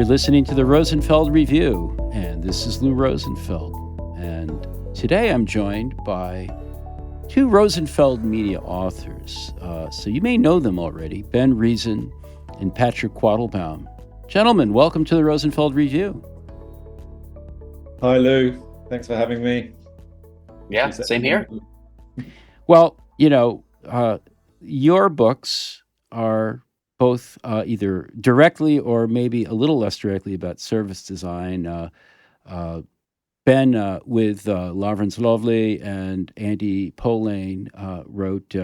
You're listening to the Rosenfeld Review, and this is Lou Rosenfeld. And today I'm joined by two Rosenfeld media authors. So you may know them already, Ben Reason and Patrick Quattlebaum. Gentlemen, welcome to the Rosenfeld Review. Hi, Lou. Thanks for having me. Yeah, same here. Well, your books are both either directly or maybe a little less directly about service design. Ben with Lawrence Lovely and Andy Polane wrote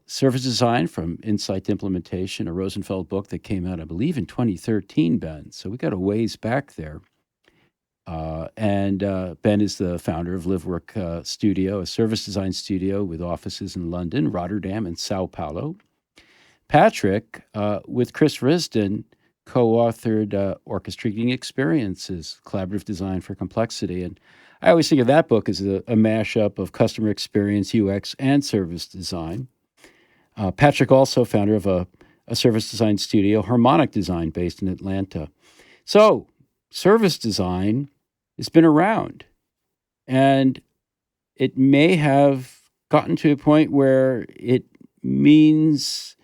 Service Design from Insight to Implementation, a Rosenfeld book that came out, I believe, in 2013, Ben. So we got a ways back there. And Ben is the founder of LiveWork Studio, a service design studio with offices in London, Rotterdam, and Sao Paulo. Patrick, with Chris Risden, co-authored Orchestrating Experiences, Collaborative Design for Complexity. And I always think of that book as a mashup of customer experience, UX, and service design. Patrick also founder of a service design studio, Harmonic Design, based in Atlanta. So service design has been around, and it may have gotten to a point where it means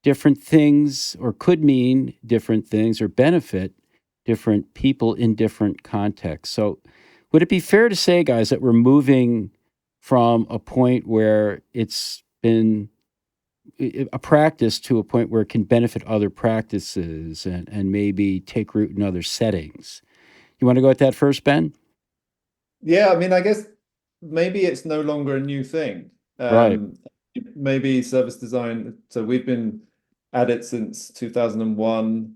different things, or could mean different things, or benefit different people in different contexts. So would it be fair to say, guys, that we're moving from a point where it's been a practice to a point where it can benefit other practices and maybe take root in other settings? You want to go at that first, Ben? Yeah, I mean, I guess maybe it's no longer a new thing. Right. Maybe service design. So we've been at it since 2001.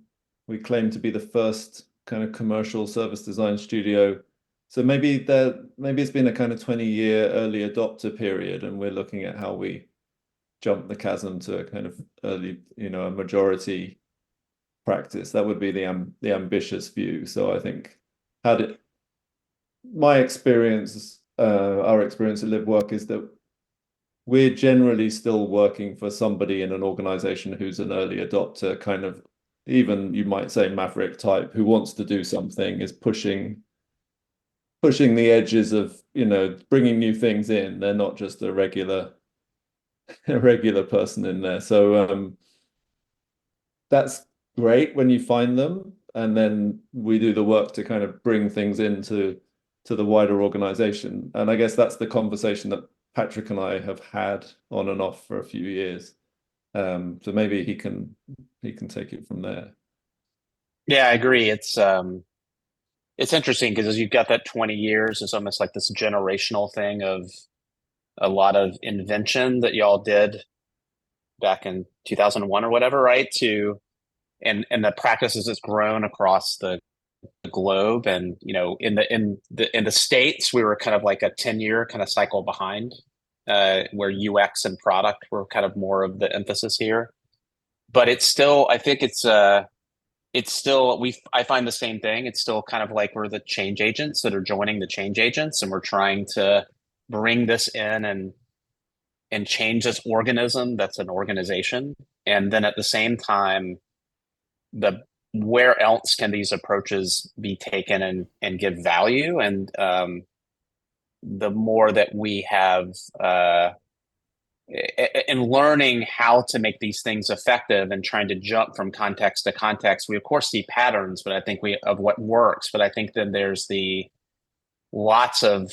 We claim to be the first kind of commercial service design studio. So maybe it's been a kind of 20-year early adopter period, and we're looking at how we jump the chasm to a kind of early, a majority practice. That would be the ambitious view. So I think my experience, our experience at LiveWork is that we're generally still working for somebody in an organization who's an early adopter, kind of, even you might say maverick type, who wants to do something, is pushing the edges of, bringing new things in. They're not just a regular person in there. So that's great when you find them, and then we do the work to kind of bring things into the wider organization. And I guess that's the conversation that Patrick and I have had on and off for a few years. So maybe he can take it from there. Yeah, I agree. It's interesting because as you've got that 20 years, it's almost like this generational thing of a lot of invention that y'all did back in 2001 or whatever, right? And the practices has grown across the globe, and in the States we were kind of like a 10-year kind of cycle behind, where UX and product were kind of more of the emphasis here. But it's still, I think I find the same thing. It's still kind of like we're the change agents that are joining the change agents, and we're trying to bring this in and change this organism that's an organization. And then at the same time, where else can these approaches be taken and give value? And the more that we have in learning how to make these things effective and trying to jump from context to context, we of course see patterns, but I think of what works. But I think then there's the lots of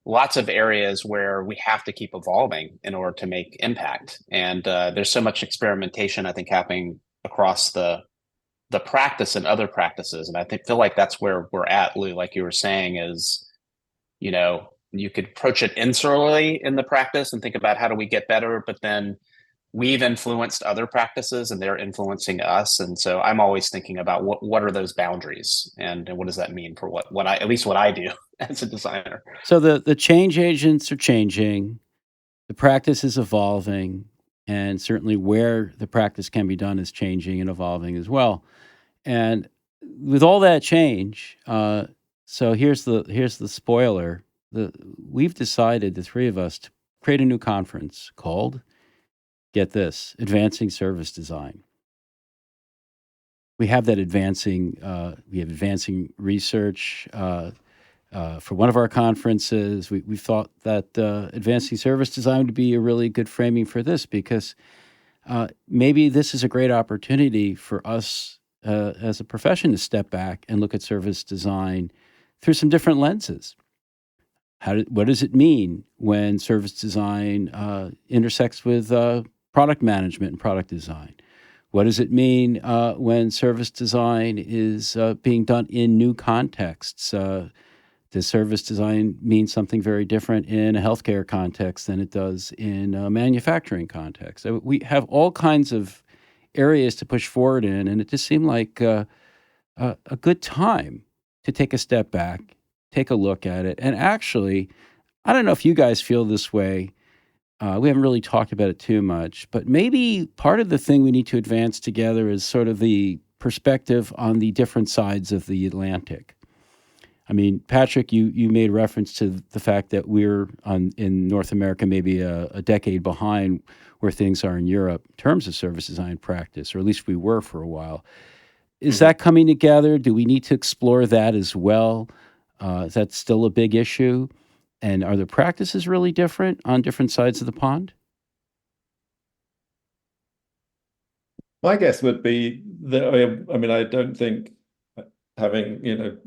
areas where we have to keep evolving in order to make impact. And there's so much experimentation, I think, happening across the practice and other practices. And I feel like that's where we're at, Lou, like you were saying, is, you could approach it insularly in the practice and think about how do we get better, but then we've influenced other practices and they're influencing us. And so I'm always thinking about what are those boundaries, and what does that mean for what I do as a designer. So the change agents are changing, the practice is evolving, and certainly where the practice can be done is changing and evolving as well. And with all that change, so here's the spoiler. We've decided, the three of us, to create a new conference called, get this, Advancing Service Design. we have that advancing. We have advancing research. For one of our conferences, we thought that advancing service design would be a really good framing for this, because maybe this is a great opportunity for us as a profession to step back and look at service design through some different lenses. What does it mean when service design intersects with product management and product design? What does it mean when service design is being done in new contexts? Does service design mean something very different in a healthcare context than it does in a manufacturing context? So we have all kinds of areas to push forward in, and it just seemed like a good time to take a step back, take a look at it. And actually, I don't know if you guys feel this way. We haven't really talked about it too much, but maybe part of the thing we need to advance together is sort of the perspective on the different sides of the Atlantic. I mean, Patrick, you made reference to the fact that we're in North America maybe a decade behind where things are in Europe in terms of service design practice, or at least we were for a while. Is that coming together? Do we need to explore that as well? Is that still a big issue? And are the practices really different on different sides of the pond? My guess would be that, I mean, I don't think, having,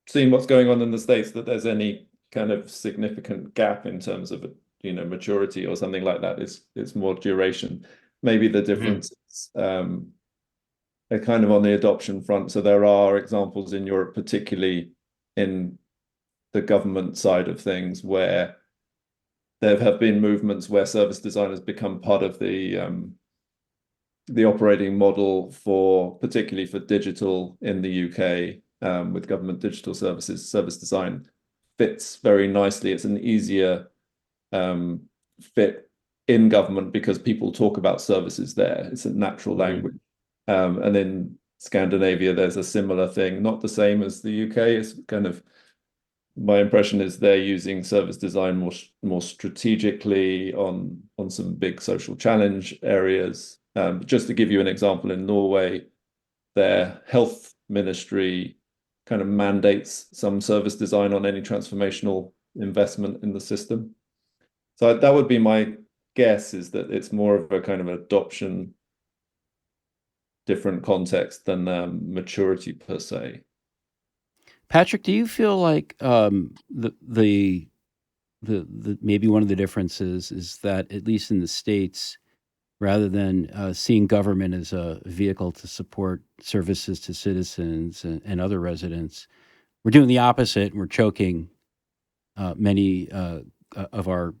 seen what's going on in the States, that there's any kind of significant gap in terms of, maturity or something like that. It's more duration. Maybe the difference is are kind of on the adoption front. So there are examples in Europe, particularly in the government side of things, where there have been movements where service design has become part of the operating model for, particularly for digital in the UK, with government digital services. Service design fits very nicely. It's an easier fit in government because people talk about services there. It's a natural language. And in Scandinavia, there's a similar thing, not the same as the UK. It's kind of, my impression is they're using service design more strategically on some big social challenge areas. Just to give you an example, in Norway, their health ministry kind of mandates some service design on any transformational investment in the system. So that would be my guess, is that it's more of a kind of adoption, different context than maturity per se. Patrick, do you feel like the maybe one of the differences is that, at least in the States, rather than seeing government as a vehicle to support services to citizens and other residents, we're doing the opposite, and we're choking many of our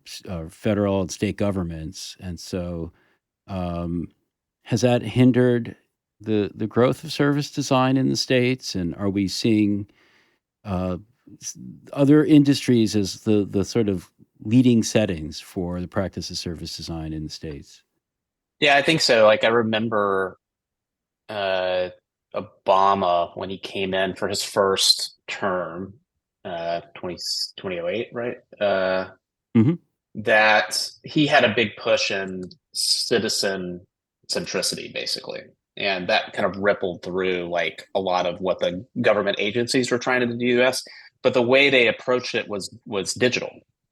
federal and state governments. And so has that hindered the growth of service design in the States? And are we seeing other industries as the sort of leading settings for the practice of service design in the States? Yeah, I think so. Like, I remember Obama, when he came in for his first term, 2008, right? That he had a big push in citizen centricity, basically. And that kind of rippled through like a lot of what the government agencies were trying to do in the US. But the way they approached it was digital,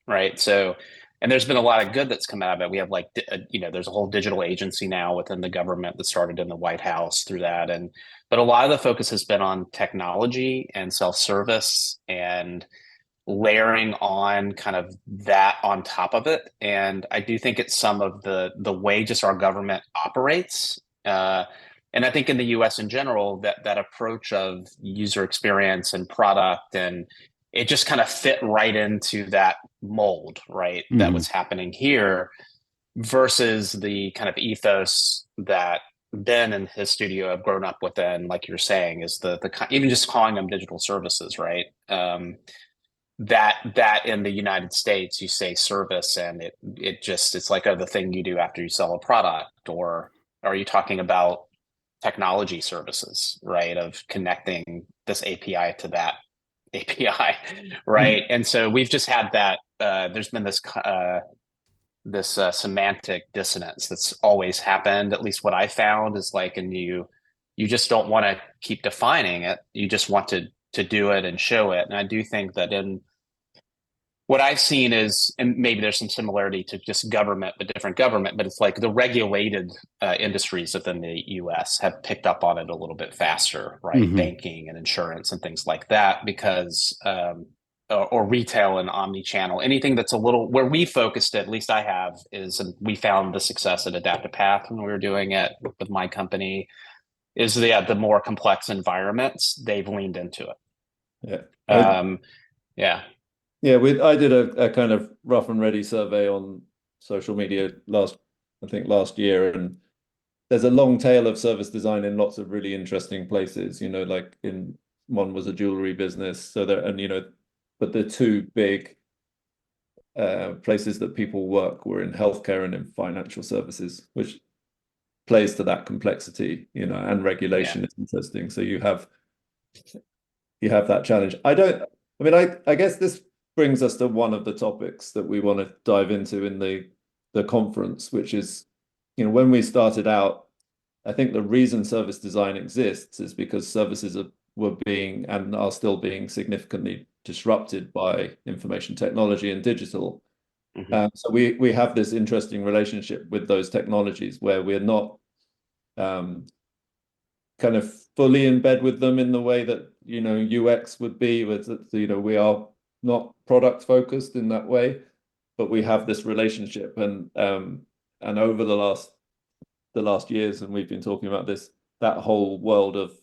right? So, and there's been a lot of good that's come out of it. We have like, there's a whole digital agency now within the government that started in the White House through that. But a lot of the focus has been on technology and self-service and layering on kind of that on top of it. And I do think it's some of the way just our government operates. And I think in the US in general, that approach of user experience and product, and it just kind of fit right into that mold, right? That was happening here, versus the kind of ethos that Ben and his studio have grown up within, like you're saying, is the even just calling them digital services, right? That in the United States, you say service, and it's like the thing you do after you sell a product. Or are you talking about technology services, right? Of connecting this API to that API, right? And so we've just had that. There's been this semantic dissonance that's always happened. At least what I found is, like, and you you just don't want to keep defining it. You just want to do it and show it. And I do think that in what I've seen is, and maybe there's some similarity to just government, but different government, but it's like the regulated industries within the US have picked up on it a little bit faster, right? Mhm. Banking and insurance and things like that, because, or retail and omni-channel, anything that's a little, where we focused, at least I have, is, and we found the success at Adaptive Path when we were doing it with my company, is the more complex environments, they've leaned into it. Yeah. Yeah. Yeah, I did a kind of rough and ready survey on social media last year, and there's a long tail of service design in lots of really interesting places. Like one was a jewelry business, so there, and but the two big places that people work were in healthcare and in financial services, which plays to that complexity, and regulation is interesting. So you have that challenge. I guess this brings us to one of the topics that we want to dive into in the conference, which is, when we started out, I think the reason service design exists is because services were being and are still being significantly disrupted by information technology and digital. So we have this interesting relationship with those technologies where we're not kind of fully in bed with them in the way that UX would be, with we are not product focused in that way, but we have this relationship, and over the last years, and we've been talking about this, that whole world of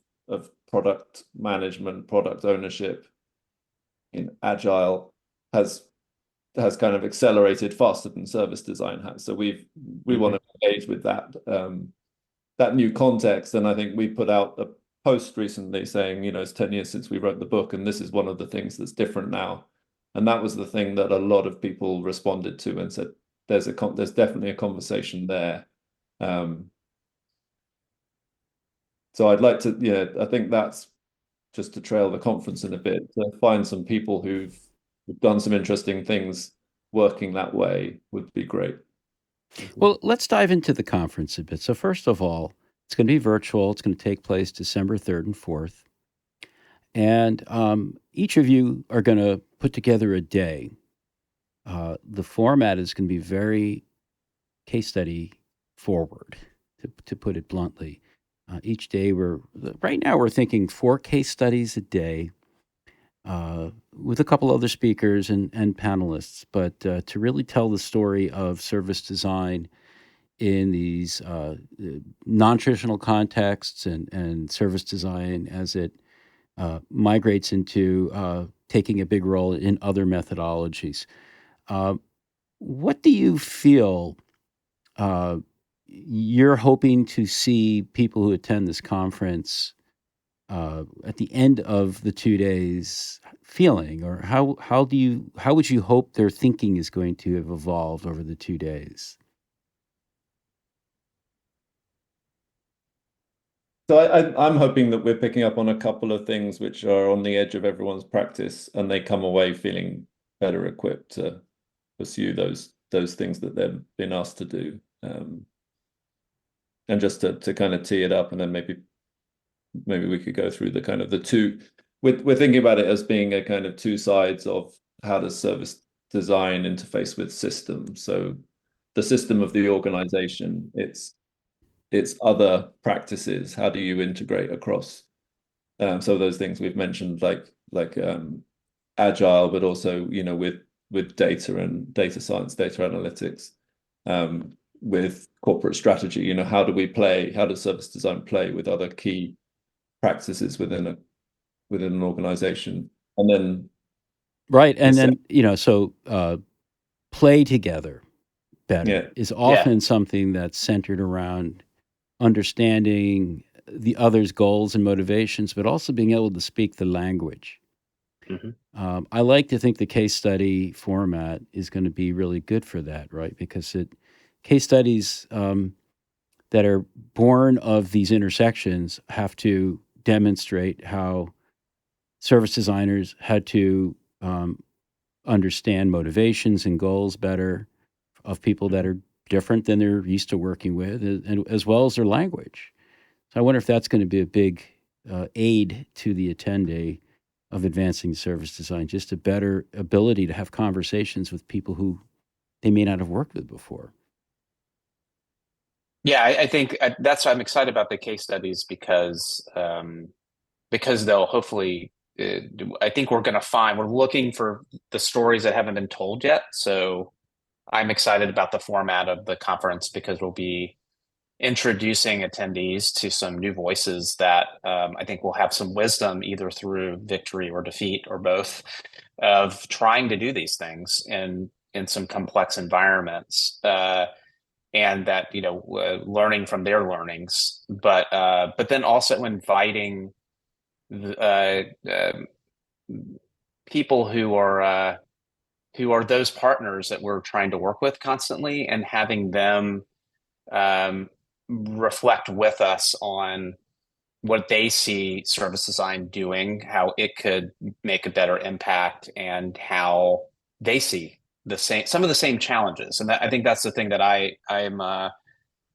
product management, product ownership in agile has kind of accelerated faster than service design has. So we want to engage with that new context. And I think we put out a post recently saying, it's 10 years since we wrote the book, and this is one of the things that's different now. And that was the thing that a lot of people responded to and said, there's definitely a conversation there. So I'd like to, I think that's just to trail the conference in a bit, to find some people who've done some interesting things working that way would be great. Well, let's dive into the conference a bit. So first of all, it's going to be virtual. It's going to take place December 3rd and 4th. And each of you are going to put together a day. The format is going to be very case study forward, to put it bluntly. Each day right now we're thinking 4 case studies a day, with a couple other speakers and panelists, but to really tell the story of service design in these non-traditional contexts, and service design as it migrates into taking a big role in other methodologies. What do you feel you're hoping to see people who attend this conference at the end of the 2 days feeling, or how would you hope their thinking is going to have evolved over the 2 days? So I'm hoping that we're picking up on a couple of things which are on the edge of everyone's practice, and they come away feeling better equipped to pursue those things that they've been asked to do. And just to kind of tee it up, and then maybe we could go through the kind of the two. We're thinking about it as being a kind of two sides of how does service design interface with systems. So the system of the organization, it's other practices. How do you integrate across so those things we've mentioned, like agile, but also with data and data science, data analytics, with corporate strategy. How does service design play with other key practices within an organization? And then right, and then so play together better is often something that's centered around understanding the other's goals and motivations, but also being able to speak the language. I like to think the case study format is going to be really good for that, right? Because case studies that are born of these intersections have to demonstrate how service designers had to understand motivations and goals better of people that are different than they're used to working with, and as well as their language. So I wonder if that's going to be a big aid to the attendee of advancing service design, just a better ability to have conversations with people who they may not have worked with before. Yeah, I think that's why I'm excited about the case studies because they'll hopefully. I think we're looking for the stories that haven't been told yet. So I'm excited about the format of the conference because we'll be introducing attendees to some new voices that I think will have some wisdom either through victory or defeat or both of trying to do these things in some complex environments. And that learning from their learnings, but then also inviting people who are those partners that we're trying to work with constantly, and having them reflect with us on what they see service design doing, how it could make a better impact, and how they see some of the same challenges. And I think that's the thing that I'm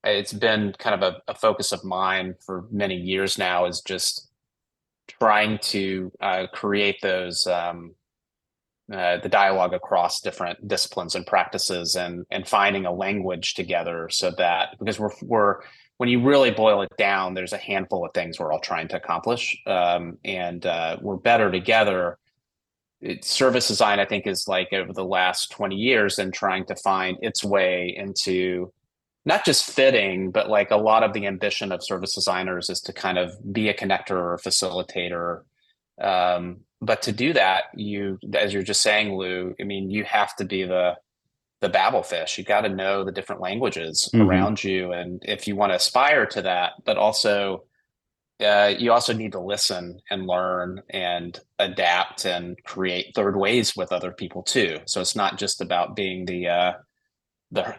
it's been kind of a focus of mine for many years now, is just trying to create those the dialogue across different disciplines and practices, and finding a language together, so that, because we're when you really boil it down, there's a handful of things we're all trying to accomplish, and we're better together. Service design, I think, is like over the last 20 years and trying to find its way into not just fitting, but like a lot of the ambition of service designers is to kind of be a connector or a facilitator. But to do that, as you're just saying, Lou, I mean, you have to be the Babel fish. You got to know the different languages around you, and if you want to aspire to that, but also you also need to listen and learn and adapt and create third ways with other people too. So it's not just about being the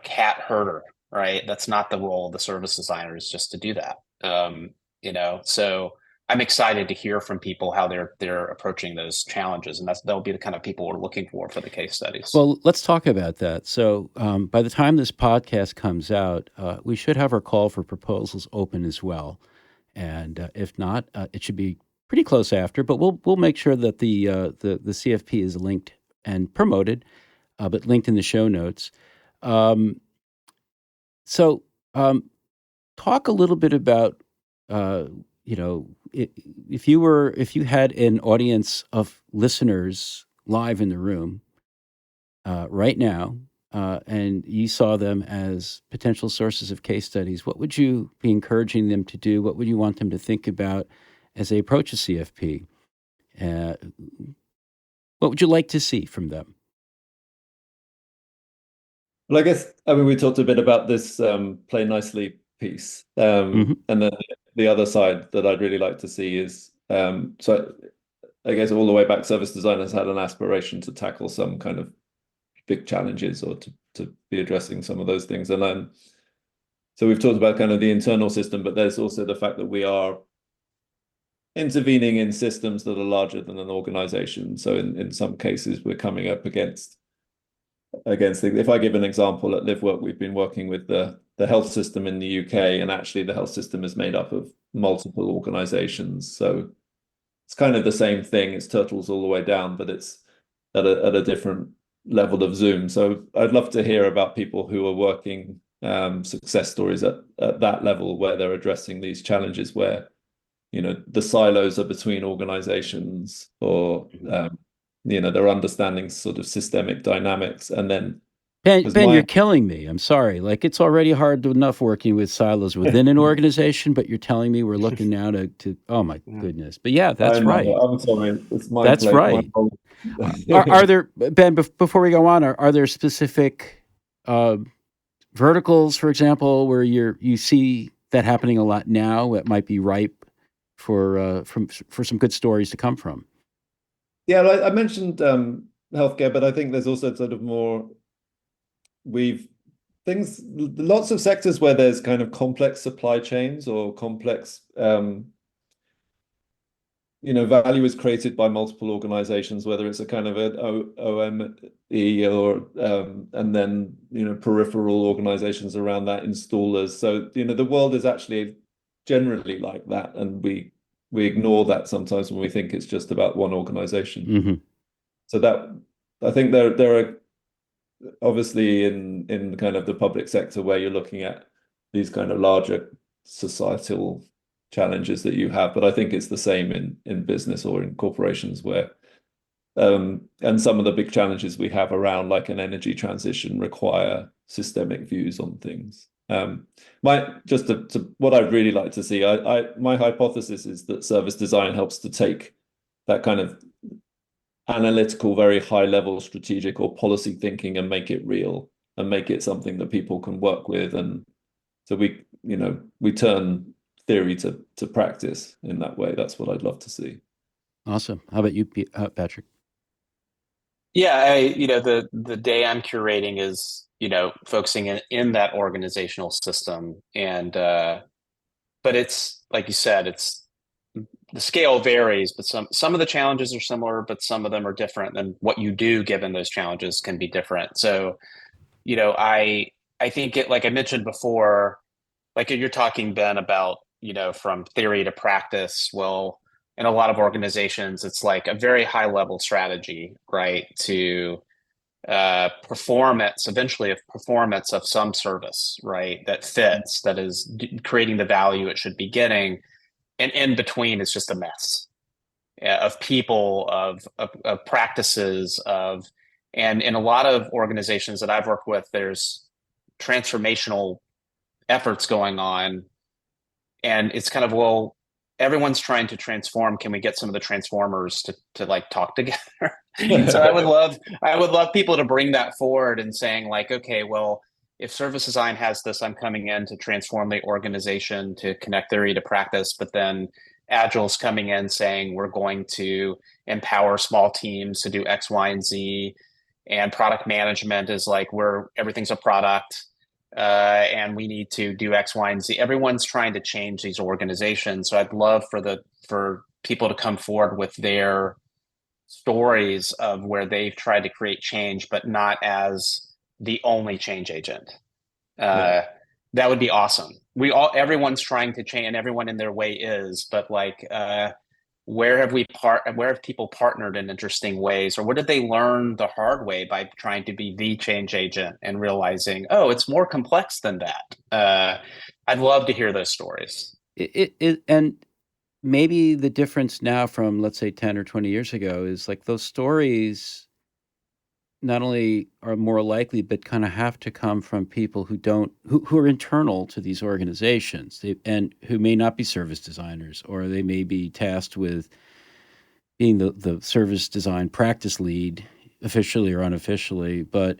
cat herder, right? That's not the role of the service designer, is just to do that. So I'm excited to hear from people how they're approaching those challenges, and that'll be the kind of people we're looking for the case studies. Well, let's talk about that. So by the time this podcast comes out, we should have our call for proposals open as well. And if not, it should be pretty close after. But we'll make sure that the CFP is linked and promoted, but linked in the show notes. So talk a little bit about if you had an audience of listeners live in the room right now, and you saw them as potential sources of case studies, what would you be encouraging them to do? What would you want them to think about as they approach a CFP? What would you like to see from them? Well, we talked a bit about this play nicely piece. And then the other side that I'd really like to see is, so I guess all the way back, service design has had an aspiration to tackle some kind of big challenges, or to be addressing some of those things. And so we've talked about kind of the internal system, but there's also the fact that we are intervening in systems that are larger than an organization. So in some cases, we're coming up against things. If I give an example, at LiveWork, we've been working with the health system in the UK, and actually the health system is made up of multiple organizations. So it's kind of the same thing. It's turtles all the way down, but it's at a different level of zoom. So I'd love to hear about people who are working success stories at that level, where they're addressing these challenges, where the silos are between organizations, or they're understanding sort of systemic dynamics. And then Ben, you're killing me. I'm sorry. Like, it's already hard enough working with silos within an organization, but you're telling me we're looking now to oh my goodness. But yeah, that's right. I'm sorry. It's my That's right. Are there, Ben, before we go on, are there specific verticals, for example, where you see that happening a lot now, that might be ripe for some good stories to come from? Yeah, I mentioned healthcare, but I think there's also sort of more, lots of sectors where there's kind of complex supply chains, or complex value is created by multiple organizations, whether it's a kind of an OME, or and then peripheral organizations around that, installers. So the world is actually generally like that, and we ignore that sometimes when we think it's just about one organization. Mm-hmm. So that, I think there are obviously in kind of the public sector where you're looking at these kind of larger societal challenges that you have, but I think it's the same in business or in corporations where and some of the big challenges we have around like an energy transition require systemic views on things. What I'd really like to see, my hypothesis is that service design helps to take that kind of analytical, very high level strategic or policy thinking and make it real and make it something that people can work with. And so we turn theory to practice in that way. That's what I'd love to see. Awesome. How about you, Patrick? Yeah, the day I'm curating is, focusing in that organizational system. And but it's like you said, the scale varies, but some of the challenges are similar, but some of them are different, and what you do given those challenges can be different. So, I think like I mentioned before, like you're talking, Ben, about, from theory to practice. Well, in a lot of organizations, it's like a very high level strategy, right? To eventually a performance of some service, right? That fits, that is creating the value it should be getting. And in between, it's just a mess of people, of practices, and in a lot of organizations that I've worked with, there's transformational efforts going on. And it's kind of, well, everyone's trying to transform. Can we get some of the transformers to like talk together? So I would love people to bring that forward and saying like, okay, well, if service design has this, I'm coming in to transform the organization, to connect theory to practice, but then Agile's coming in saying we're going to empower small teams to do X, Y, and Z. And product management is like everything's a product. And we need to do X, Y, and Z. Everyone's trying to change these organizations. So I'd love for people to come forward with their stories of where they've tried to create change, but not as the only change agent. That would be awesome. Everyone's trying to change, and everyone in their way is, but like, where have people partnered in interesting ways, or what did they learn the hard way by trying to be the change agent and realizing, oh, it's more complex than that. I'd love to hear those stories. And maybe the difference now from, let's say, 10 or 20 years ago is like those stories not only are more likely, but kind of have to come from people who are internal to these organizations, and who may not be service designers, or they may be tasked with being the service design practice lead, officially or unofficially. But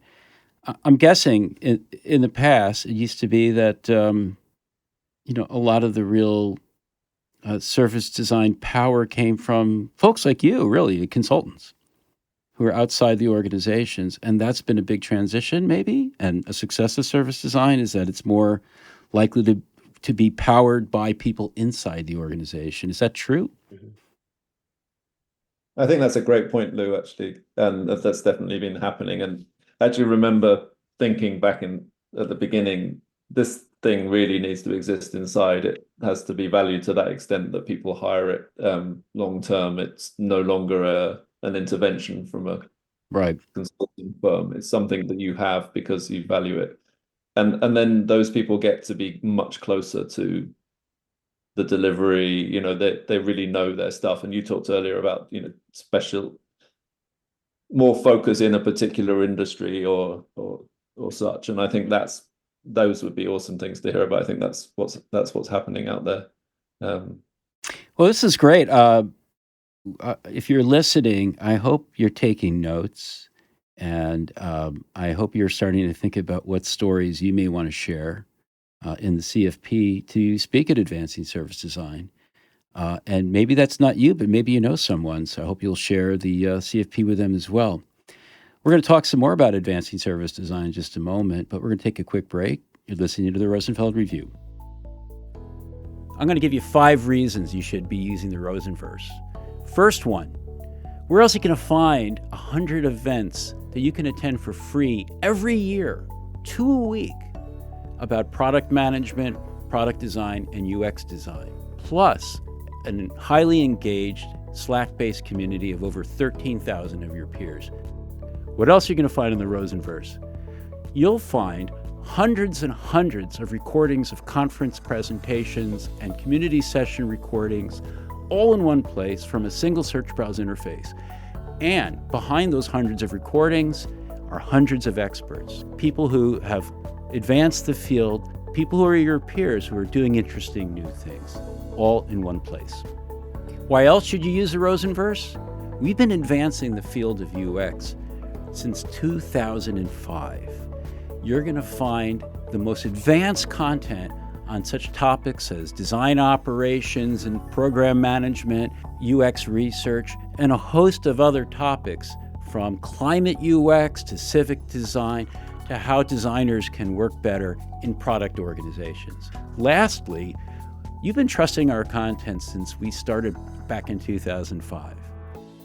I'm guessing in the past, it used to be that, a lot of the real service design power came from folks like you, really, the consultants who are outside the organizations. And that's been a big transition, maybe. And a success of service design is that it's more likely to be powered by people inside the organization. Is that true? Mm-hmm. I think that's a great point, Lou, actually. And that's definitely been happening. And I actually remember thinking back at the beginning, this thing really needs to exist inside. It has to be valued to that extent that people hire it long term. It's no longer an intervention from a consulting firm. It's something that you have because you value it. And then those people get to be much closer to the delivery. They really know their stuff. And you talked earlier about, special, more focus in a particular industry or such. And I think those would be awesome things to hear about. I think that's what's happening out there. Well, this is great. If you're listening, I hope you're taking notes, and I hope you're starting to think about what stories you may want to share in the CFP to speak at Advancing Service Design. And maybe that's not you, but maybe you know someone. So I hope you'll share the CFP with them as well. We're going to talk some more about Advancing Service Design in just a moment, but we're going to take a quick break. You're listening to the Rosenfeld Review. I'm going to give you 5 reasons you should be using the Rosenverse. First one, where else are you going to find 100 events that you can attend for free every year, 2 a week, about product management, product design, and UX design, plus a highly engaged Slack-based community of over 13,000 of your peers. What else are you going to find in the Rosenverse? You'll find hundreds and hundreds of recordings of conference presentations and community session recordings, all in one place from a single search browse interface. And behind those hundreds of recordings are hundreds of experts, people who have advanced the field, people who are your peers who are doing interesting new things, all in one place. Why else should you use the Rosenverse? We've been advancing the field of UX since 2005. You're going to find the most advanced content on such topics as design operations and program management, UX research, and a host of other topics from climate UX to civic design to how designers can work better in product organizations. Lastly, you've been trusting our content since we started back in 2005.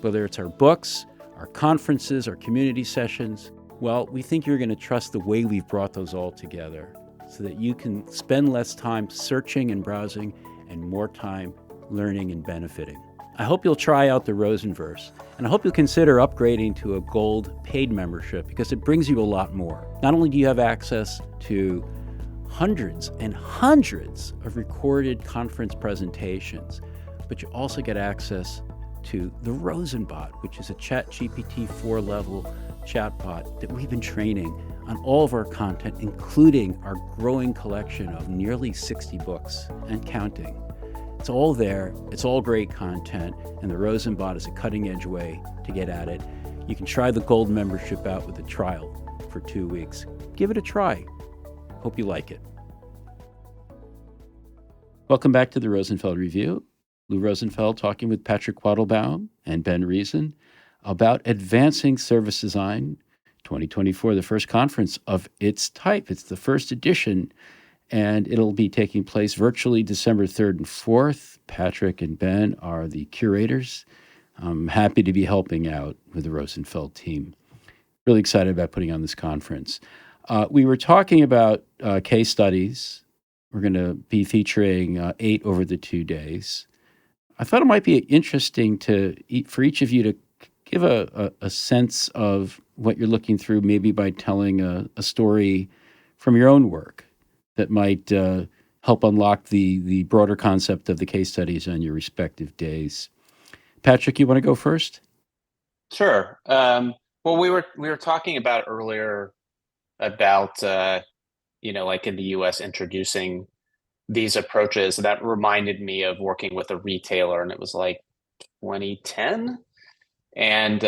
Whether it's our books, our conferences, our community sessions, well, we think you're going to trust the way we've brought those all together so that you can spend less time searching and browsing and more time learning and benefiting. I hope you'll try out the Rosenverse, and I hope you'll consider upgrading to a gold paid membership because it brings you a lot more. Not only do you have access to hundreds and hundreds of recorded conference presentations, but you also get access to the Rosenbot, which is a ChatGPT 4 level chatbot that we've been training on all of our content, including our growing collection of nearly 60 books and counting. It's all there, it's all great content, and the Rosenbot is a cutting-edge way to get at it. You can try the gold membership out with a trial for 2 weeks. Give it a try. Hope you like it. Welcome back to the Rosenfeld Review. Lou Rosenfeld talking with Patrick Quattlebaum and Ben Reason about Advancing Service Design 2024, the first conference of its type. It's the first edition, and it'll be taking place virtually December 3rd and 4th. Patrick and Ben are the curators. I'm happy to be helping out with the Rosenfeld team. Really excited about putting on this conference. We were talking about case studies. We're going to be featuring 8 over the 2 days. I thought it might be interesting for each of you to give a sense of what you're looking through, maybe by telling a story from your own work that might help unlock the broader concept of the case studies on your respective days. Patrick, you want to go first? Sure. Well, we were talking about earlier about like in the US introducing these approaches. That reminded me of working with a retailer, and it was like 2010, and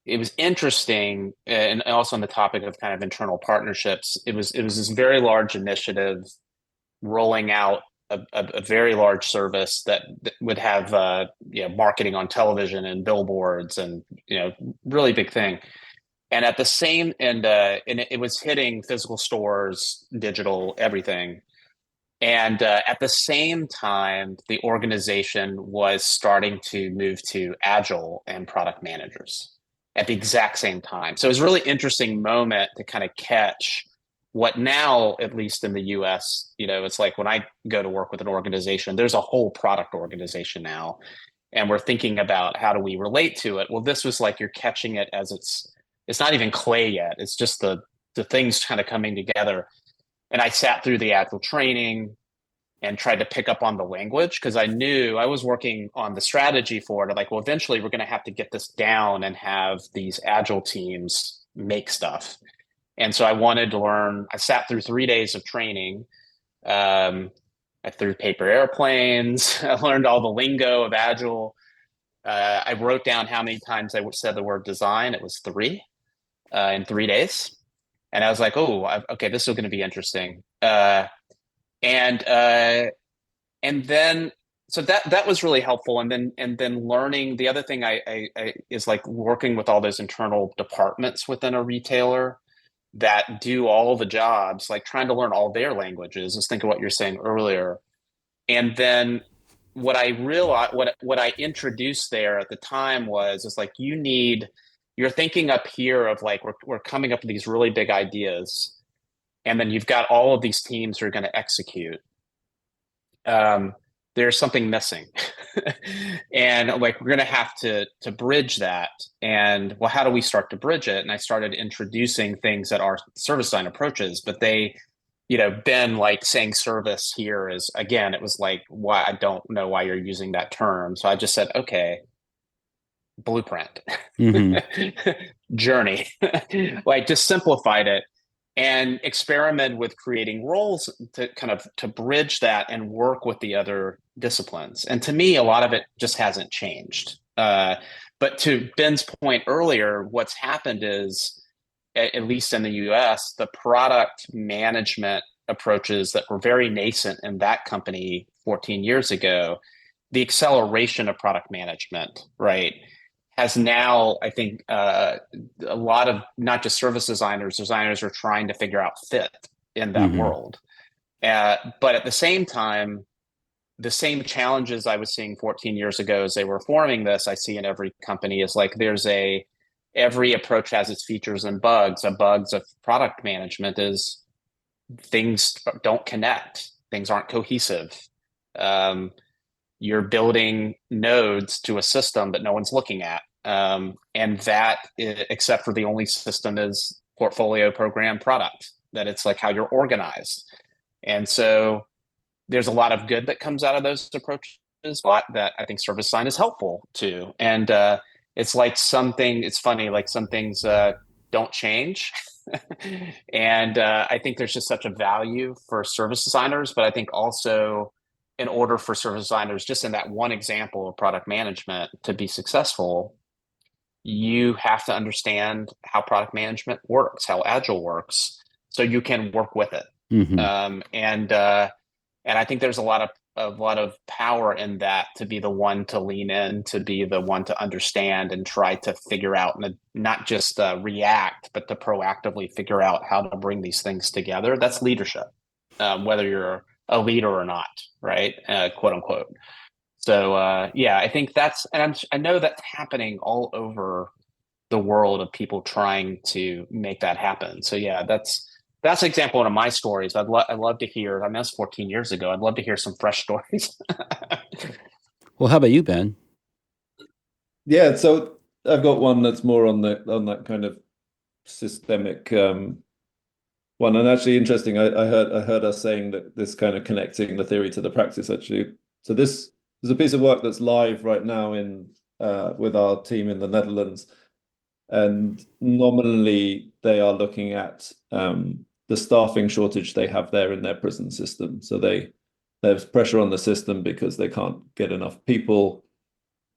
it was interesting. And also on the topic of kind of internal partnerships, it was this very large initiative rolling out a very large service that would have marketing on television and billboards and really big thing. And at the same and it was hitting physical stores, digital, everything. And at the same time, the organization was starting to move to agile and product managers at the exact same time. So it was a really interesting moment to kind of catch what now, at least in the US, it's like when I go to work with an organization, there's a whole product organization now, and we're thinking about how do we relate to it. Well, this was like you're catching it as it's not even clay yet. It's just the things kind of coming together. And I sat through the agile training and tried to pick up on the language because I knew I was working on the strategy for it. Like, well, eventually we're going to have to get this down and have these agile teams make stuff. And so I wanted to learn. I sat through 3 days of training. I threw paper airplanes. I learned all the lingo of agile. I wrote down how many times I said the word design. It was 3 in 3 days. And I was like, okay, this is going to be interesting. And then, so that was really helpful. And then learning, the other thing I is like working with all those internal departments within a retailer that do all the jobs, like trying to learn all their languages. Just think of what you're saying earlier. And then what I realized, what I introduced there at the time was, it's like, you're thinking up here of like, we're coming up with these really big ideas. and then you've got all of these teams who are going to execute, there's something missing. And like, we're going to have to bridge that. And well, how do we start to bridge it? And I started introducing things that are service design approaches, but they, Ben, like saying service here is, again, it was like, why? I don't know why you're using that term. So I just said, okay, blueprint, journey, like just simplified it and experiment with creating roles to kind of to bridge that and work with the other disciplines. And to me, a lot of it just hasn't changed. But to Ben's point earlier, what's happened is, at least in the US, the product management approaches that were very nascent in that company 14 years ago, the acceleration of product management, right, has now, I think, a lot of not just service designers are trying to figure out fit in that world. But at the same time, the same challenges I was seeing 14 years ago as they were forming this, I see in every company is like every approach has its features and bugs. A bugs of product management is things don't connect, things aren't cohesive. You're building nodes to a system that no one's looking at. And that, except for the only system is portfolio, program, product, that it's like how you're organized. And so there's a lot of good that comes out of those approaches, but that I think service design is helpful to. And it's like it's funny, like some things don't change. And I think there's just such a value for service designers, but I think also in order for service designers, just in that one example of product management to be successful, you have to understand how product management works, how agile works, so you can work with it. And I think there's a lot of power in that, to be the one to lean in, to be the one to understand and try to figure out, and not just react, but to proactively figure out how to bring these things together. That's leadership, whether you're a leader or not, right? Quote unquote. So yeah, I think I know that's happening all over the world of people trying to make that happen. So yeah, that's an example of my stories. I'd love to hear. I mean, that's 14 years ago. I'd love to hear some fresh stories. Well, how about you, Ben? Yeah, so I've got one that's more on that kind of systemic one. And actually interesting, I heard us saying that this kind of connecting the theory to the practice, actually. So there's a piece of work that's live right now with our team in the Netherlands. And nominally they are looking at the staffing shortage they have there in their prison system. So there's pressure on the system because they can't get enough people.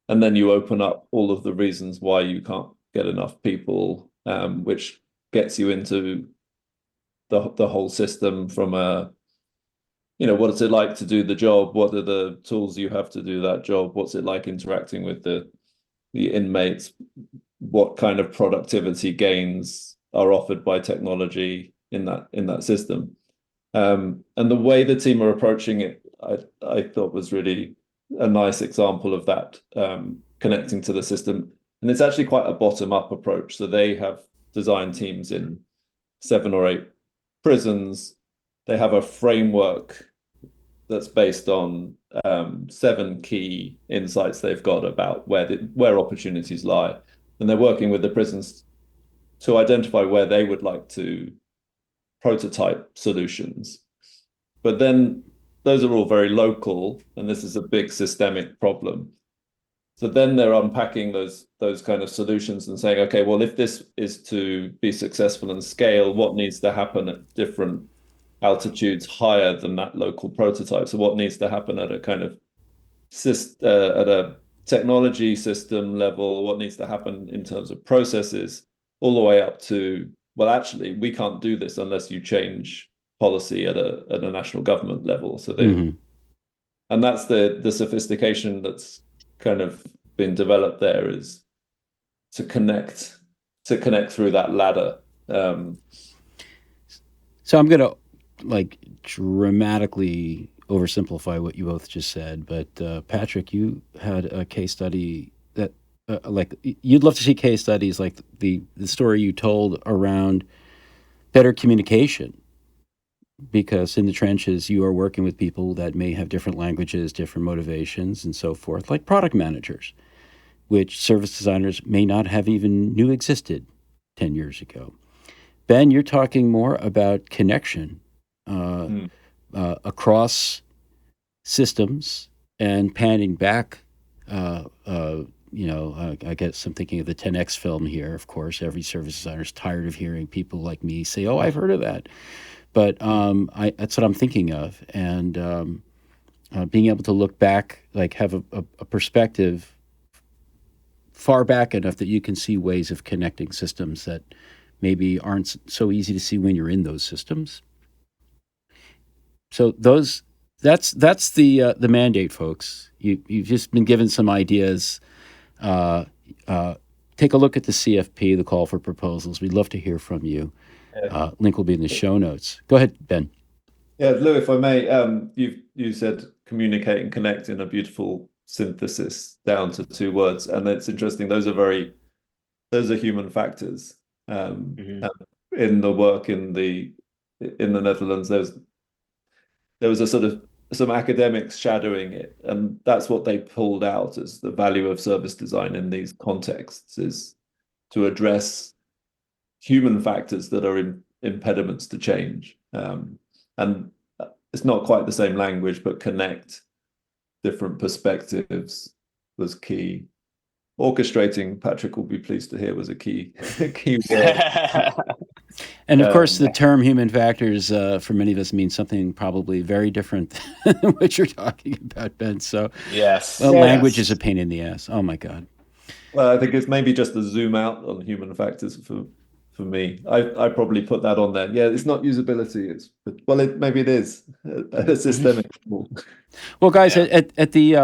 And then you open up all of the reasons why you can't get enough people, which gets you into the whole system from what is it like to do the job? What are the tools you have to do that job? What's it like interacting with the inmates? What kind of productivity gains are offered by technology in that system? And the way the team are approaching it, I thought was really a nice example of that, connecting to the system. And it's actually quite a bottom-up approach. So they have design teams in 7 or 8 prisons. They have a framework that's based on 7 key insights they've got about where opportunities lie. And they're working with the prisons to identify where they would like to prototype solutions. But then those are all very local, and this is a big systemic problem. So then they're unpacking those kind of solutions and saying, okay, well, if this is to be successful and scale, what needs to happen at different altitudes higher than that local prototype? So what needs to happen at a kind of at a technology system level? What needs to happen in terms of processes, all the way up to, well, actually, we can't do this unless you change policy at a national government level. So and that's the sophistication that's kind of been developed there, is to connect through that ladder. So I'm going to dramatically oversimplify what you both just said, but Patrick, you had a case study that you'd love to see case studies like the story you told around better communication because in the trenches you are working with people that may have different languages, different motivations, and so forth, like product managers, which service designers may not have even knew existed 10 years ago. Ben, you're talking more about connection Hmm. across systems and panning back. I guess I'm thinking of the 10X film here. Of course, every service designer is tired of hearing people like me say, "Oh, I've heard of that." But that's what I'm thinking of, and being able to look back, like have a perspective far back enough that you can see ways of connecting systems that maybe aren't so easy to see when you're in those systems. So that's the mandate, folks. You've just been given some ideas. Uh, Take a look at the CFP, the call for proposals. We'd love to hear from you. Yeah. Link will be in the show notes. Go ahead, Ben. Yeah, Lou, if I may, you said communicate and connect in a beautiful synthesis down to 2 words, and it's interesting. Those are human factors. Mhm. And in the work in the Netherlands, there was a sort of some academics shadowing it, and that's what they pulled out as the value of service design in these contexts is to address human factors that are impediments to change. And it's not quite the same language, but connect different perspectives was key. Orchestrating, Patrick will be pleased to hear, was a key word. And of course, the Um, term human factors for many of us means something probably very different than what you're talking about, Ben. So, Yes. well, yeah, language is a Yes. pain in the ass. Oh my God. well, I think it's maybe just a zoom out on human factors for me. I probably put that on there. Yeah, it's not usability. Maybe it is a systemic tool. Well, guys, Yeah. at the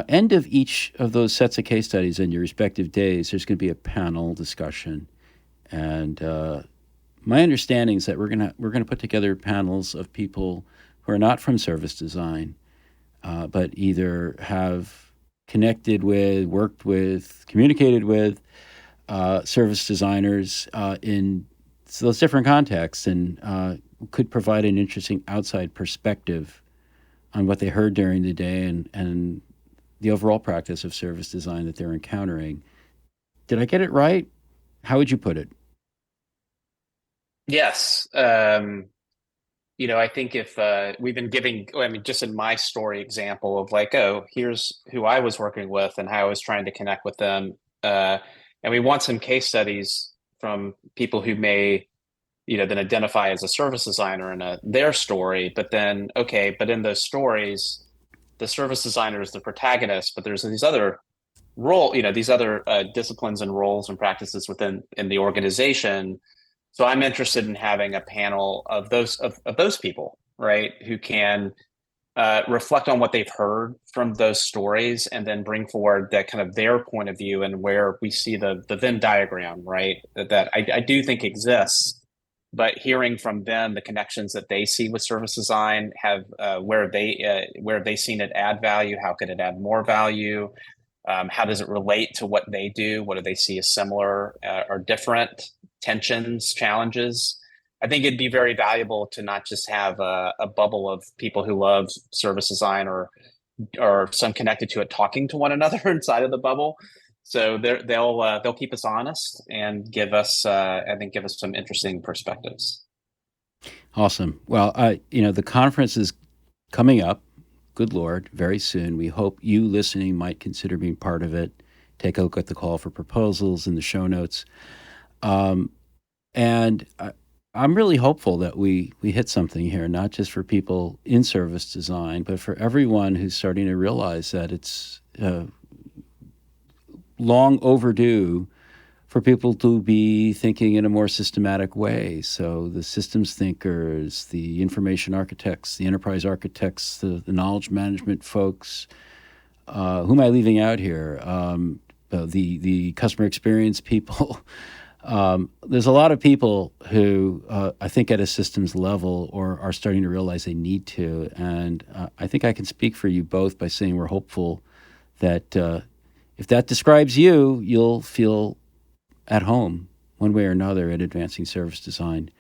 end of each of those sets of case studies in your respective days, there's going to be a panel discussion, and my understanding is that we're gonna put together panels of people who are not from service design, but either have connected with, worked with, communicated with service designers in those different contexts, and could provide an interesting outside perspective on what they heard during the day and the overall practice of service design that they're encountering. Did I get it right? How would you put it? Yes. I think if we've been giving, I mean, just in my story example of like, oh, here's who I was working with and how I was trying to connect with them. And we want some case studies from people who may, then identify as a service designer in their story. But then, okay, but in those stories, the service designer is the protagonist, but there's these other these other disciplines and roles and practices in the organization. So I'm interested in having a panel of those people, right, who can reflect on what they've heard from those stories and then bring forward that kind of their point of view and where we see the Venn diagram, right, that I do think exists. But hearing from them the connections that they see with service design, have where have they seen it add value? How could it add more value? How does it relate to what they do? What do they see as similar or different tensions, challenges? I think it'd be very valuable to not just have a bubble of people who love service design or some connected to it talking to one another inside of the bubble. So they'll keep us honest and give us give us some interesting perspectives. Awesome. Well, the conference is coming up. Good Lord, very soon. We hope you listening might consider being part of it. Take a look at the call for proposals in the show notes. And I'm really hopeful that we hit something here, not just for people in service design, but for everyone who's starting to realize that it's long overdue for people to be thinking in a more systematic way. So the systems thinkers, the information architects, the enterprise architects, the knowledge management folks. Who am I leaving out here? The customer experience people. There's a lot of people who I think at a systems level or are starting to realize they need to. And I think I can speak for you both by saying we're hopeful that if that describes you, you'll feel at home one way or another at advancing service design.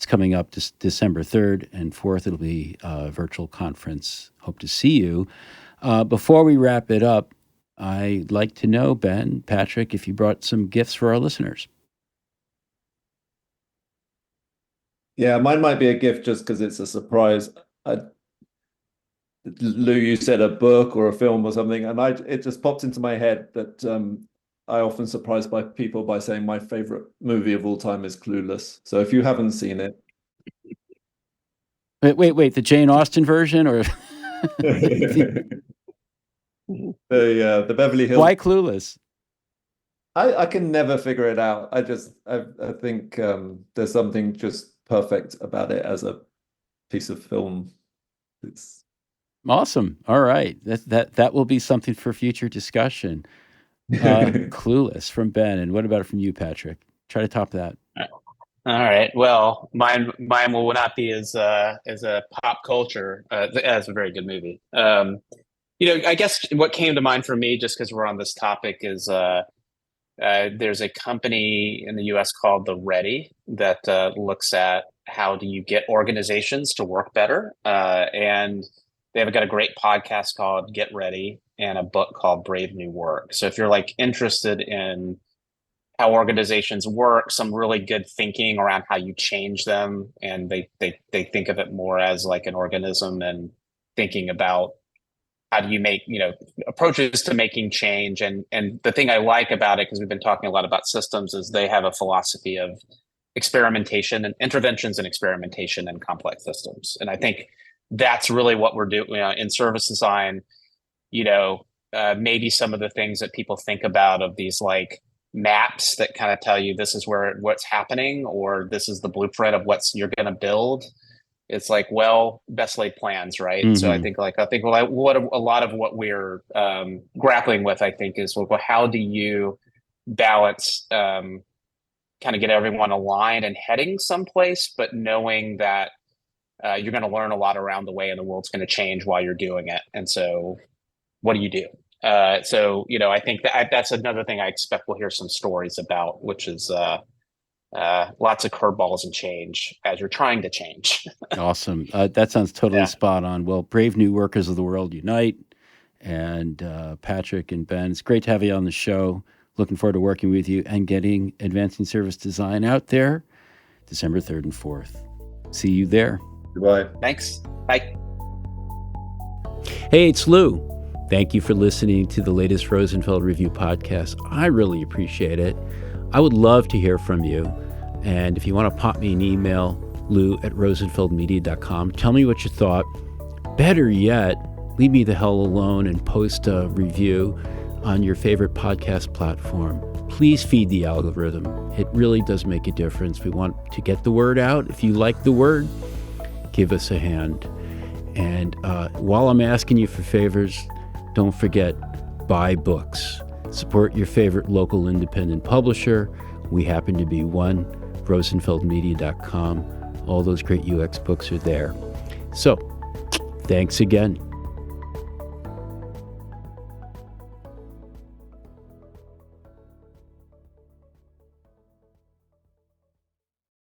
It's coming up December 3rd and 4th. It'll be a virtual conference. Hope to see you. Before we wrap it up, I'd like to know, Ben, Patrick, if you brought some gifts for our listeners. Yeah, mine might be a gift just because it's a surprise. Lou, you said a book or a film or something, and it just popped into my head that I often surprise by people by saying my favorite movie of all time is Clueless. So if you haven't seen it, wait, the Jane Austen version or the Beverly Hills. Why Clueless? I can never figure it out. I think there's something just perfect about it as a piece of film. It's awesome. All right, that will be something for future discussion. Clueless from Ben, and what about it from you, Patrick? Try to top that. All right. Well, mine will not be as a pop culture as a very good movie. I guess what came to mind for me, just because we're on this topic, is there's a company in the U.S. called The Ready that looks at how do you get organizations to work better, and they've got a great podcast called Get Ready and a book called Brave New Work. So if you're interested in how organizations work, some really good thinking around how you change them, and they think of it more as like an organism and thinking about how do you make approaches to making change. And the thing I like about it, because we've been talking a lot about systems, is they have a philosophy of experimentation and interventions and experimentation in complex systems. And I think that's really what we're doing in service design. Maybe some of the things that people think about of these maps that kind of tell you this is what's happening, or this is the blueprint of what you're going to build. It's best laid plans, right? Mm-hmm. So I think what a lot of what we're grappling with, I think, is how do you balance kind of get everyone aligned and heading someplace, but knowing that you're going to learn a lot around the way, and the world's going to change while you're doing it. And so what do you do? I think that's another thing I expect we'll hear some stories about, which is lots of curveballs and change as you're trying to change. Awesome. That sounds totally spot on. Well, brave new workers of the world unite. And Patrick and Ben, it's great to have you on the show. Looking forward to working with you and getting Advancing Service Design out there December 3rd and 4th. See you there. Goodbye. Thanks. Bye. Hey, it's Lou. Thank you for listening to the latest Rosenfeld Review podcast. I really appreciate it. I would love to hear from you. And if you want to pop me an email, lou@rosenfeldmedia.com, tell me what you thought. Better yet, leave me the hell alone and post a review on your favorite podcast platform. Please feed the algorithm. It really does make a difference. We want to get the word out. If you like the word, give us a hand. And while I'm asking you for favors, don't forget, buy books. Support your favorite local independent publisher. We happen to be one, rosenfeldmedia.com. All those great UX books are there. So, thanks again.